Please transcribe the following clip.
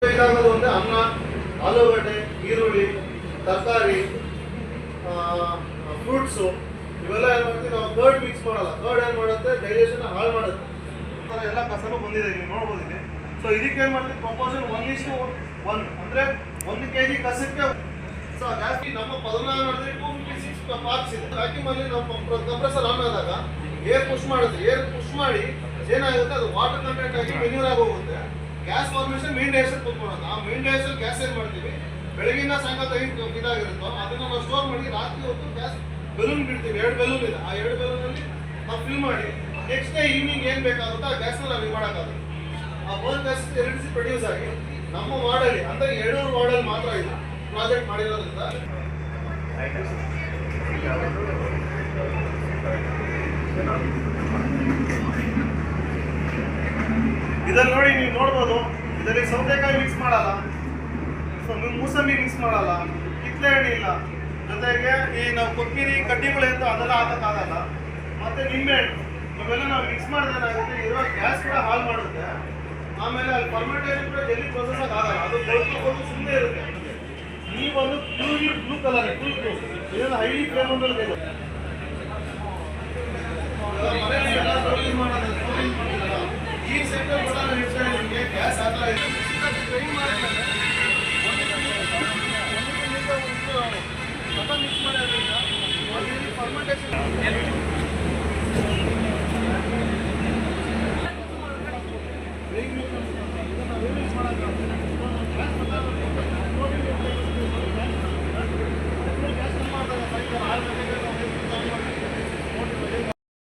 ಬೇಕಾಗೋದು ಅಂದರೆ ಅನ್ನ, ಆಲೂಗಡ್ಡೆ, ಈರುಳ್ಳಿ, ತರಕಾರಿ, ಫ್ರೂಟ್ಸು ಇವೆಲ್ಲ ಏನು ಮಾಡ್ತೀವಿ ನಾವು. ಕರ್ಡ್ ಮಿಕ್ಸ್ ಮಾಡಲ್ಲ. ಕರ್ಡ್ ಏನು ಮಾಡುತ್ತೆ, ಡೈಜೆಷನ್ ಹಾಳು ಮಾಡುತ್ತೆ. ಆ ಥರ ಎಲ್ಲ ಕಸನೂ ಬಂದಿದೆ, ನೀವು ನೋಡ್ಬೋದು ಇಲ್ಲಿ. ಸೊ ಇದಕ್ಕೆ ಏನು ಮಾಡ್ತೀವಿ, ಪ್ರಪೋಸಲ್ 1:1 ಅಂದರೆ 1 kg ಕಸಕ್ಕೆ. ಸೊ ಜಾಸ್ತಿ ನಮ್ಮ 16 ಮಾಡಿದ್ರೆ 256 ಪಾರ್ಕ್ಸ್ ಇದೆ. ವ್ಯಾಕ್ಯೂಮಲ್ಲಿ ನಾವು ಕಂಪ್ರೆಸರ್ ಆನ್ ಆದಾಗ ಏರ್ ಪುಷ್ ಮಾಡುತ್ತೆ. ಏರ್ ಪುಷ್ ಮಾಡಿ ಏನಾಗುತ್ತೆ, ಅದು ವಾಟರ್ ಕಂಟೆಂಟ್ ಆಗಿ ಮೆನ್ಯೂರ್ ಆಗಿ ಹೋಗುತ್ತೆ. ಗ್ಯಾಸ್ ಫಾರ್ಮೇಷನ್ ಮೇನ್ ಡೈಸಲ್ಲಿ ಕೂತ್ಕೊಳ್ಳೋದು. ಆ ಮೇನ್ ಡೈಸಲ್ಲಿ ಗ್ಯಾಸ್ ಏನು ಮಾಡ್ತೀವಿ, ಬೆಳಗಿನ ಸಾಯಂಕಾಲ ಇದಾಗಿರುತ್ತೋ ಅದನ್ನು ನಾವು ಸ್ಟೋರ್ ಮಾಡಿ ರಾತ್ರಿ ಹೊತ್ತು ಗ್ಯಾಸ್ ಬೆಲೂನ್ ಬಿಡ್ತೀವಿ. 2 ಬೆಲೂನ್ ಇದೆ. ಆ 2 ಬೆಲೂನಲ್ಲಿ ನಾವು ಫಿಲ್ ಮಾಡಿ ನೆಕ್ಸ್ಟ್ ಡೇ ಈವ್ನಿಂಗ್ ಏನು ಬೇಕಾಗುತ್ತೋ ಆ ಗ್ಯಾಸ್ನ ನಾವು ಇದು ಮಾಡೋಕ್ಕಾಗುತ್ತೆ. ಆ ಬರ್ನ್ ಗ್ಯಾಸ್ ಎಲೆಕ್ಟ್ರಿಸಿಟಿ ಪ್ರೊಡ್ಯೂಸ್ ಆಗಿ ನಮ್ಮ ವಾರ್ಡಲ್ಲಿ ಅಂದರೆ 2 ವಾರ್ಡಲ್ಲಿ ಮಾತ್ರ ಇದು ಪ್ರಾಜೆಕ್ಟ್ ಮಾಡಿರೋದ್ರಿಂದ ಇದನ್ನು ನೋಡಿ ನೀವು ನೋಡ್ಬೋದು. ಇದರಲ್ಲಿ ಸೌತೆಕಾಯಿ ಮಿಕ್ಸ್ ಮಾಡಲ್ಲ, ಮೂಸಂಬಿ ಮಿಕ್ಸ್ ಮಾಡಲ್ಲ, ಕಿತ್ತಳೆ ಹಣ್ಣು ಇಲ್ಲ, ಜೊತೆಗೆ ಈ ನಾವು ಕೊತ್ತಿರಿ ಕಡ್ಡಿಗಳಿಂದ ಅದೆಲ್ಲ ಹಾಕೋಕ್ಕಾಗಲ್ಲ. ಮತ್ತು ನಿಂಬೆಹಣ್ಣು ಇವೆಲ್ಲ ನಾವು ಮಿಕ್ಸ್ ಮಾಡಿದೇನಾಗುತ್ತೆ, ಇರೋ ಗ್ಯಾಸ್ ಕೂಡ ಹಾಳು ಮಾಡುತ್ತೆ. ಆಮೇಲೆ ಅಲ್ಲಿ ಫರ್ಮೆಂಟೇಷನ್ ಕೂಡ ಜಲ್ದಿ ಪ್ರೊಸೆಸ್ ಆಗಲ್ಲ. ಅದು ಕೊಳ್ಕೊಂಡು ಸುಮ್ಮನೆ ಇರುತ್ತೆ. ಈ ಒಂದು ಬ್ಲೂ ಕಲರ್ ಇದನ್ನು ಹೈಲಿ ಫ್ಲೇಮ್ ಅಂದರೆ ಈ ಸೆಂಟರ್ ಕೂಡ ನಿಮಗೆ ಗ್ಯಾಸ್ ಆ ಥರ ಇದೆ. ಟ್ರೈನ್ ಮಾಡಿದ್ರೆ ಮಿಕ್ಸ್ ಮಾಡೋದ್ರಿಂದ ಫರ್ಮೆಂಟೇಷನ್